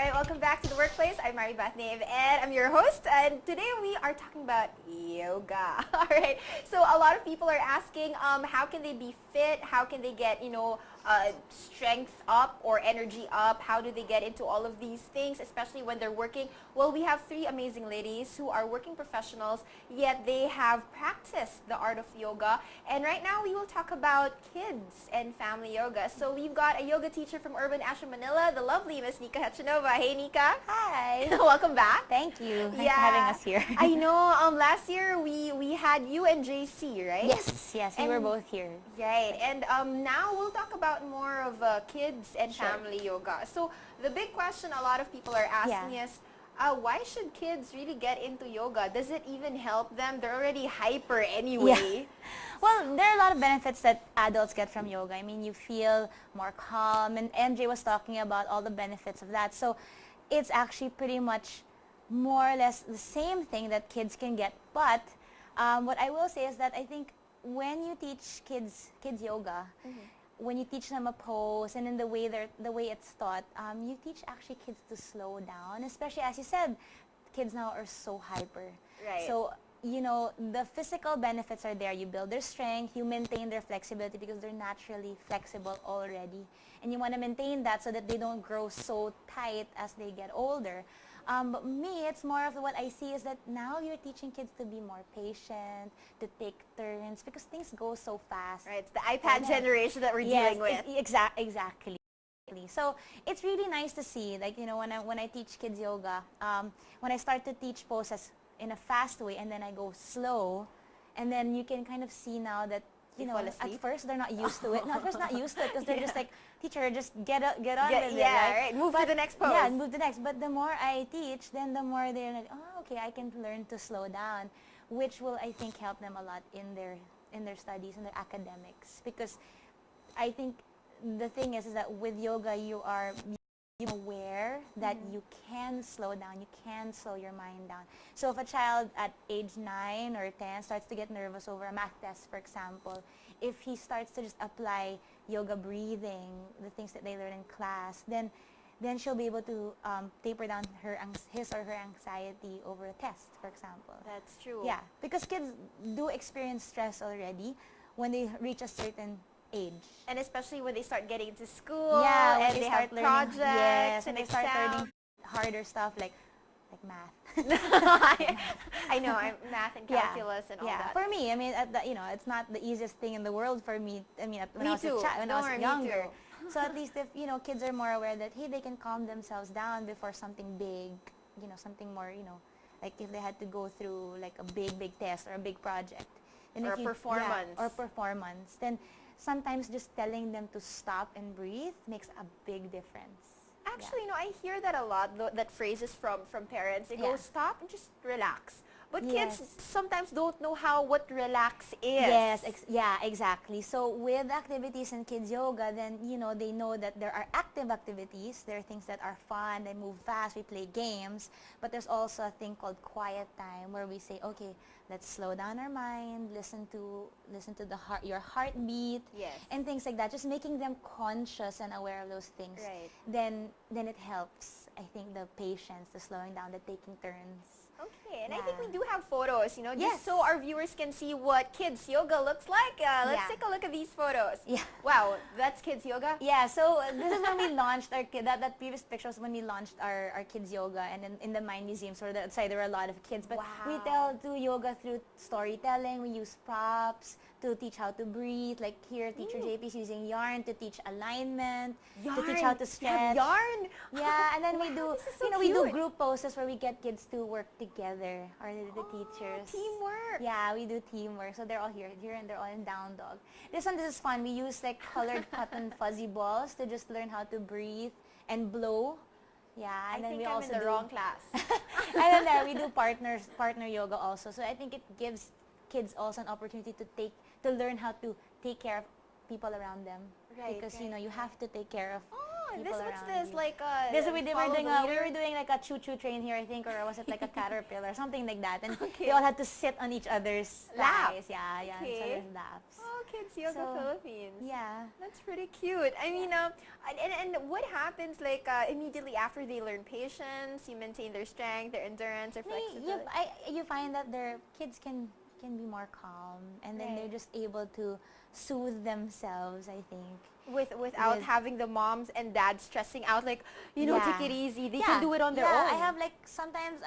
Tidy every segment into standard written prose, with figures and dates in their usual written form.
right, welcome back to the workplace. I'm Marybeth Nave, and I'm your host. And today we are talking about yoga. All right. So a lot of people are asking, how can they be fit? How can they get, strength up or energy up? How do they get into all of these things, especially when they're working? Well, we have three amazing ladies who are working professionals, yet they have practiced the art of yoga. And right now we will talk about kids and family yoga. So we've got a yoga teacher from urban Ashram Manila, the lovely Miss Nica Hechanova. Hey, Nica. Hi. Welcome back. Thank you. Thanks for having us here. I know. Last year we had you and JC, right? Yes, we were both here. Right. And now we'll talk about more of kids and family yoga. So the big question a lot of people are asking is, why should kids really get into yoga? Does it even help them? They're already hyper anyway. Yeah. Well, there are a lot of benefits that adults get from yoga. I mean, you feel more calm, and MJ was talking about all the benefits of that. So it's actually pretty much more or less the same thing that kids can get. But what I will say is that I think when you teach kids yoga, when you teach them a pose and in the way it's taught, you teach actually kids to slow down, especially as you said, kids now are so hyper. Right. So, the physical benefits are there. You build their strength, you maintain their flexibility because they're naturally flexible already. And you want to maintain that so that they don't grow so tight as they get older. But me, it's more of what I see is that now you're teaching kids to be more patient, to take turns, because things go so fast. Right, it's the iPad generation that we're dealing with. Exactly. So it's really nice to see, like, when I teach kids yoga, when I start to teach poses in a fast way and then I go slow, and then you can kind of see now that, at first they're not used to it. No, at first not used to it because they're just like, teacher, just get on with it. Right? Move to the next pose. Yeah, move to the next. But the more I teach, then the more they're like, oh, okay, I can learn to slow down, which will, I think, help them a lot in their studies and their academics. Because I think the thing is that with yoga, you are aware that you can slow down, you can slow your mind down. So if a child at age 9 or 10 starts to get nervous over a math test, for example, if he starts to just apply yoga breathing, the things that they learn in class, then she'll be able to taper down his or her anxiety over a test, for example. That's true. Yeah, because kids do experience stress already when they reach a certain age. And especially when they start getting into school, and they have projects, and they start learning harder stuff like math. I know, math and calculus and all that. For me, I mean, it's not the easiest thing in the world for me. I mean, when I was younger. So at least if kids are more aware that, hey, they can calm themselves down before something big, something more, like if they had to go through like a big test or a big project, or performance, then sometimes just telling them to stop and breathe makes a big difference. Actually, I hear that a lot, that phrases from parents. They go, stop and just relax. But kids sometimes don't know what relax is. Yes, exactly. So with activities in kids yoga, then, they know that there are active activities. There are things that are fun. They move fast. We play games. But there's also a thing called quiet time where we say, okay, let's slow down our mind, listen to your heartbeat, and things like that. Just making them conscious and aware of those things. Right. Then it helps, I think, the patience, the slowing down, the taking turns. Okay, and I think we do have photos, just so our viewers can see what kids yoga looks like. Let's take a look at these photos. Yeah. Wow, that's kids yoga? Yeah, so this is when we launched our that previous picture was when we launched our kids yoga, and in the Mind Museum, so outside there were a lot of kids. But we do yoga through storytelling. We use props to teach how to breathe. Like here, Teacher JP is using yarn to teach alignment, to teach how to stretch. Yarn? Yeah, and then we do, we do group poses where we get kids to work together, or the teachers. Teamwork. Yeah, we do teamwork. So they're all here, and they're all in down dog. This is fun. We use like colored cotton fuzzy balls to just learn how to breathe and blow. Yeah, and then we I'm also in the wrong class. And then there we do partner yoga also. So I think it gives kids also an opportunity to learn how to take care of people around them. Right, because you have to take care of people What's around this? you. Like This we were follow doing the we leader? were doing like a choo-choo train here, I think, or was it like a caterpillar, something like that. And Okay. they all had to sit on each other's Lap. thighs. Yeah, yeah, on each Okay. other's laps. Oh, Kids Yoga So, Philippines. yeah. That's pretty cute. I mean, and what happens like immediately after they learn patience, you maintain their strength, their endurance, their flexibility? You find that their kids can be more calm, and then they're Right. just able to soothe themselves, I think. Without With having the moms and dads stressing out, like, take Yeah. it easy. They Yeah, can do it on their yeah, own. I have like sometimes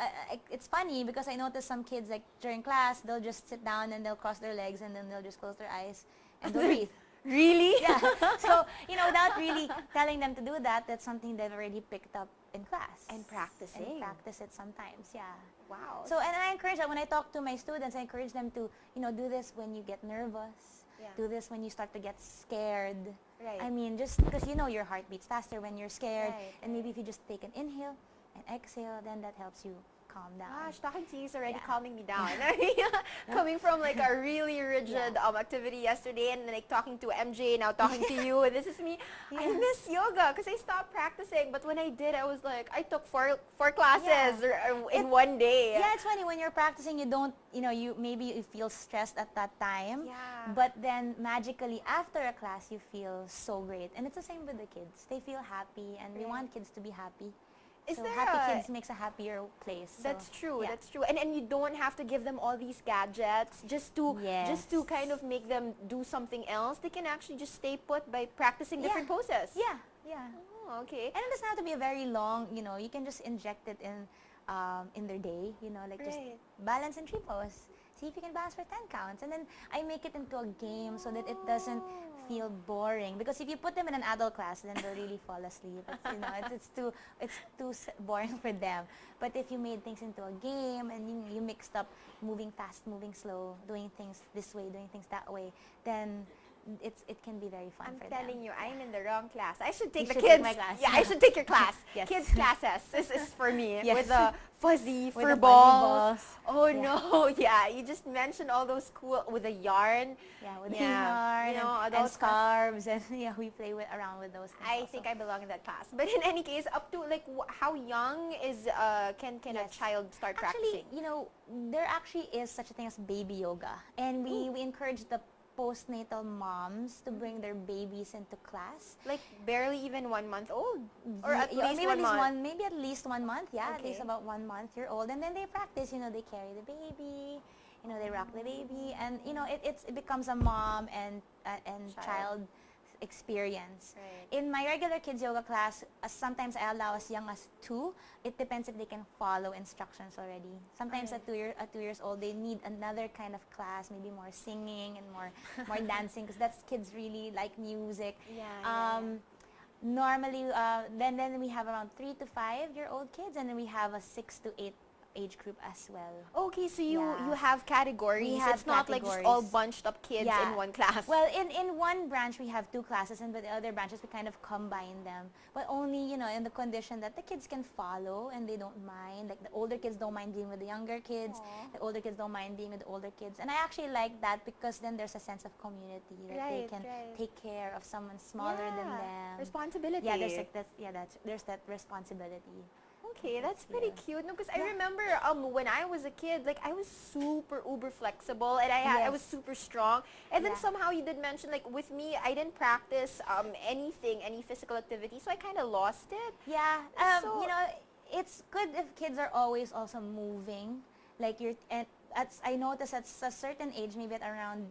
it's funny because I notice some kids like during class they'll just sit down and they'll cross their legs and then they'll just close their eyes and they'll breathe. Really? Yeah. So, without really telling them to do that, that's something they've already picked up in class. And practicing. And practice it sometimes, yeah. Wow. So, and I encourage that when I talk to my students, I encourage them to, do this when you get nervous. Yeah. Do this when you start to get scared. Right. I mean, just because your heart beats faster when you're scared. Right, And maybe if you just take an inhale and exhale, then that helps you calm down. Gosh, talking to you is already Yeah. calming me down. Coming from like a really rigid activity yesterday and like talking to MJ, now talking to you, and this is me. I Yeah. miss yoga because I stopped practicing, but when I did, I was like, I took four classes in one day. Yeah, it's funny when you're practicing, you don't, maybe you feel stressed at that time. Yeah. But then magically after a class, you feel so great. And it's the same with the kids. They feel happy, and we Right. want kids to be happy. Is So there happy a- kids makes a happier place. So, That's true. yeah. That's true. And you don't have to give them all these gadgets just to Yes. kind of make them do something else. They can actually just stay put by practicing different poses. Yeah, yeah. Oh, okay. And it doesn't have to be a very long, you can just inject it in their day, like just Right. balance in 3 pose. See if you can balance for 10 counts. And then I make it into a game so that it doesn't feel boring. Because if you put them in an adult class, then they'll really fall asleep. It's too boring for them. But if you made things into a game and you mixed up moving fast, moving slow, doing things this way, doing things that way, then it can be very fun I'm for telling them. you, I'm in the wrong class. I should take You the should kids. take my class. Yeah, I should take your class. Yes. Kids classes. This is for me. Yes. With the fuzzy With fur the fuzzy balls. balls. Oh Yeah. no, yeah. You just mentioned all those cool with the yarn. Yeah, with Yeah. yarn You know, and adult scarves, and we play around with those things. I also. think I belong in that class. But in any case, up to like how young is can a Yes. child start Actually, practicing? there actually is such a thing as baby yoga, and we encourage the postnatal moms to bring their babies into class. Like barely even 1 month old, or at Yeah, least maybe 1 month. maybe at least 1 month. Yeah, at least Okay. about 1 month year old, and then they practice. They carry the baby. They rock the baby, and it becomes a mom and child experience. Right. In my regular kids yoga class, sometimes I allow as young as 2. It depends if they can follow instructions already. Sometimes Okay. at 2 years old, they need another kind of class, maybe more singing and more dancing, because that's kids really like music. Yeah. Normally, then we have around 3 to 5-year-old kids, and then we have a 6 to 8 age group as well. Okay, so you Yeah. have categories. We have It's not like just all categories. bunched up kids Yeah. in one class. Well, in one branch we have 2 classes, and with the other branches we kind of combine them. But only, in the condition that the kids can follow and they don't mind. Like the older kids don't mind being with the younger kids. Aw. The older kids don't mind being with the older kids. And I actually like that because then there's a sense of community that they Right, can right. take care of someone smaller than Yeah. them. Responsibility. Yeah, there's that responsibility. Okay, that's pretty Yeah. cute. No, because I Yeah. remember when I was a kid, like I was super uber flexible and I Yes. was super strong. And then Yeah. somehow you did mention like with me, I didn't practice any physical activity, so I kind of lost it. Yeah, So- it's good if kids are always also moving. Like I notice at a certain age, maybe at around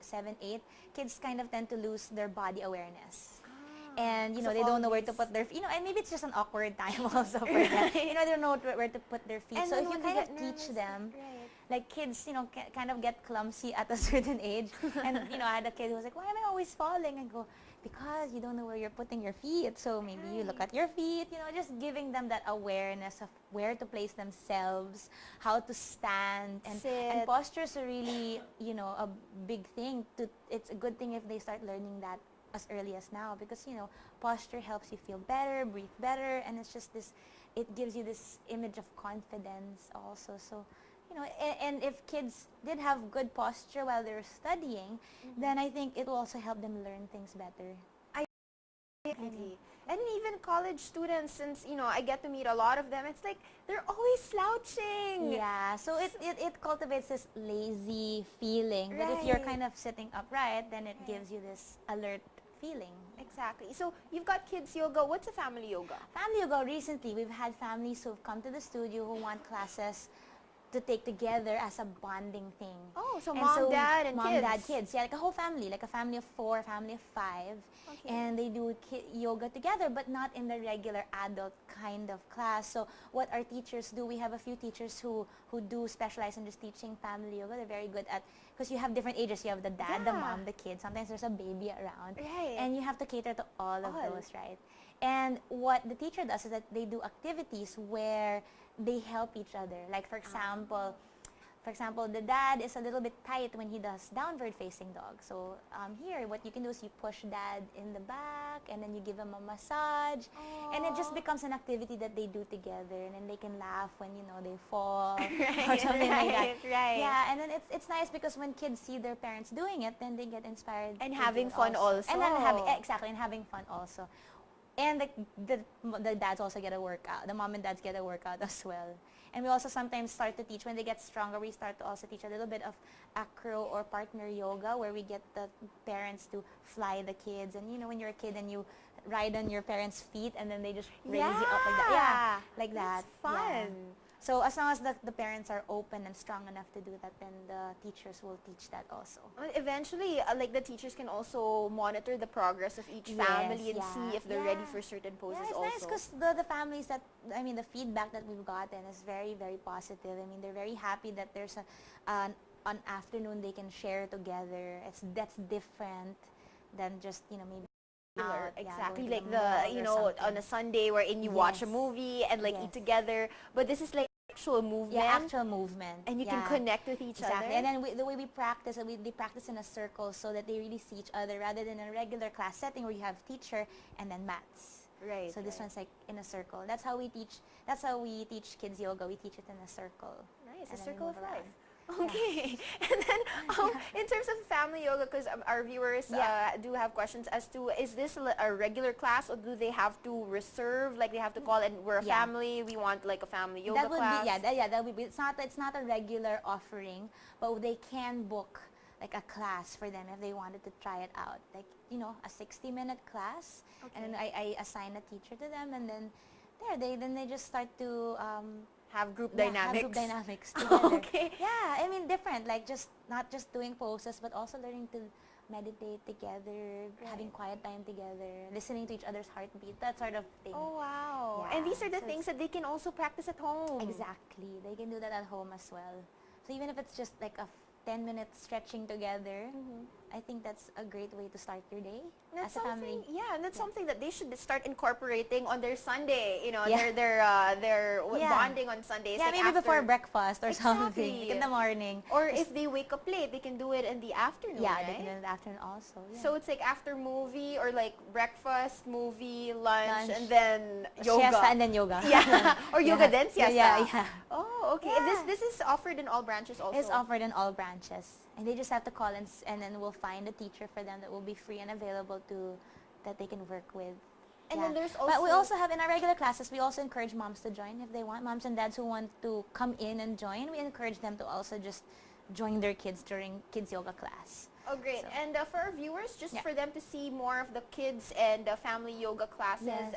7, 8, kids kind of tend to lose their body awareness. And Because of they all don't know where to these- put their and maybe it's just an awkward time also for them. They don't know where to put their feet. And So then if you when they kind of get teach nervous, them, right. like kids, kind of get clumsy at a certain age. And I had a kid who was like, "Why am I always falling?" And go, "Because you don't know where you're putting your feet. So maybe you look at your feet." Just giving them that awareness of where to place themselves, how to stand, and Sit. postures are really, a big thing. It's a good thing if they start learning that as early as now, because posture helps you feel better, breathe better, and it's just it gives you this image of confidence also. So and if kids did have good posture while they're studying, then I think it will also help them learn things better. Definitely. And even college students, since, I get to meet a lot of them, it's like they're always slouching. Yeah, so it cultivates this lazy feeling. But if you're Right. kind of sitting upright, then it gives you this alert feeling. Exactly. So you've got kids yoga. What's a family yoga? Family yoga, recently, we've had families who've come to the studio who want classes to take together as a bonding thing. Oh, so mom, dad, and mom, kids. dad, kids. Yeah, like a whole family, like a family of 4, family of 5. Okay. And they do yoga together, but not in the regular adult kind of class. So what our teachers do, we have a few teachers who do specialize in just teaching family yoga. They're very good at, because you have different ages. You have the dad, the Yeah. mom, the kid. Sometimes there's a baby around. Right. And you have to cater to all of those, right? And what the teacher does is that they do activities where they help each other. Like, for example, the dad is a little bit tight when he does downward facing dog. So here, what you can do is you push dad in the back, and then you give him a massage. And it just becomes an activity that they do together, and then they can laugh when, they fall or something like that. Right. Yeah, and then it's nice because when kids see their parents doing it, then they get inspired. And to having do it fun also. And then and having fun also. And the dads also get a workout. The mom and dads get a workout as well. And we also sometimes start to teach, when they get stronger, we start to also teach a little bit of acro or partner yoga, where we get the parents to fly the kids. And when you're a kid and you ride on your parents' feet, and then they just raise you up like that. Yeah, like that. That's fun. Yeah. So as long as the parents are open and strong enough to do that, then the teachers will teach that also. Eventually, like, the teachers can also monitor the progress of each family and see if they're ready for certain poses it's also. nice because the families the feedback that we've gotten is very, very positive. They're very happy that there's an afternoon they can share together. That's different than just, maybe out, Exactly, going to like the mall or on something. a Sunday wherein you watch a Yes. movie and like Yes. eat together. But this is like actual movement. Yeah, actual movement. And you can connect with each Exactly. other. And then the way we practice, they practice in a circle so that they really see each other, rather than a regular class setting where you have teacher and then mats. Right. So this one's like in a circle. That's how we teach kids yoga. We teach it in a circle. Nice, And a then we circle move of life. around. Okay. And then in terms of family yoga, because our viewers do have questions as to, is this a regular class, or do they have to reserve, like they have to call and we're a family, we want like a family yoga That would class? that would be. It's not a regular offering, but they can book like a class for them if they wanted to try it out. Like, a 60-minute class, and then I assign a teacher to them, and then they just start to have group have dynamics. group dynamics together. Okay. Yeah, different. Like, not just doing poses, but also learning to meditate together, having quiet time together, listening to each other's heartbeat, that sort of thing. Oh, wow. Yeah. And these are the So things that they can also practice at home. Exactly. They can do that at home as well. So even if it's just like a 10-minute stretching together, I think that's a great way to start your day That's as a family. and that's something that they should start incorporating on their Sunday. Yeah. Their bonding on Sundays. Yeah, like maybe after, before breakfast or something, Exactly. like in the morning. or if they wake up late, they can do it in the afternoon. Yeah, right? they can do it in the afternoon also. Yeah. So it's like after movie, or like breakfast, movie, lunch, Lunch. and then yoga. Siesta and then yoga. Yeah, or yoga Yeah. then siesta. Yeah. Oh, okay. Yeah. This is offered in all branches also. It's offered in all branches, and they just have to call and then we'll find a teacher for them that will be free and available that they can work with. And Yeah. then there's But we also- also have in our regular classes, we also encourage moms to join if they want. Moms and dads who want to come in and join, we encourage them to also just join their kids during kids yoga class. Oh, great. So- And for our viewers, just Yeah. for them to see more of the kids and family yoga classes, Yes.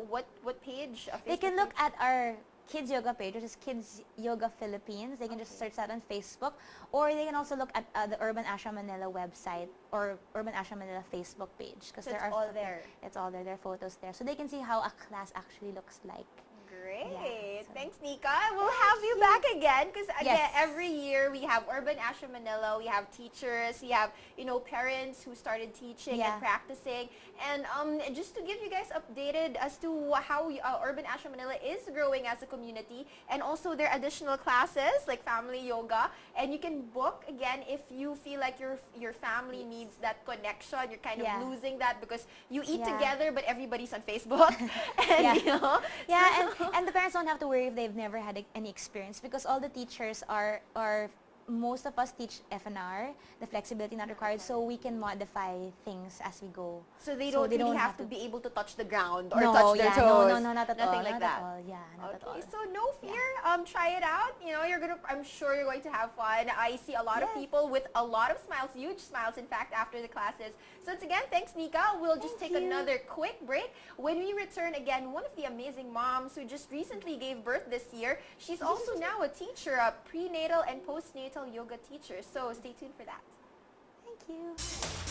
what page? They can look at our Kids Yoga page, which is Kids Yoga Philippines. They can just search that on Facebook, or they can also look at the Urban Ashram Manila website or Urban Ashram Manila Facebook page, because So it's all there. It's all there. There are photos there, so they can see how a class actually looks like. Great. Yeah, so- Thanks, Nica. We'll have you back again, because again, Yes. every year we have Urban Ashram Manila, we have teachers, we have, parents who started teaching Yeah. and practicing. And just to give you guys updated as to how Urban Ashram Manila is growing as a community, and also their additional classes like family yoga. And you can book again if you feel like your family needs that connection. You're kind of Yeah. losing that because you eat Yeah. together, but everybody's on Facebook. And, Yeah. Yeah, and the parents don't have to worry if they've never had any experience, because all the teachers are most of us teach FNR, the flexibility not required, so we can modify things as we go. So they don't really have to be able to touch the ground or no, touch their yeah, toes. no, not at all. Nothing like not that. At all. Yeah, not at all. Okay, so no fear. Try it out. You know, I'm sure you're going to have fun. I see a lot of people with a lot of smiles, huge smiles, in fact, after the classes. So once again, thanks, Nica. We'll just take another quick break. When we return, again, one of the amazing moms who just recently gave birth this year. She's also now a teacher, a prenatal and postnatal yoga teacher. So stay tuned for that. Thank you.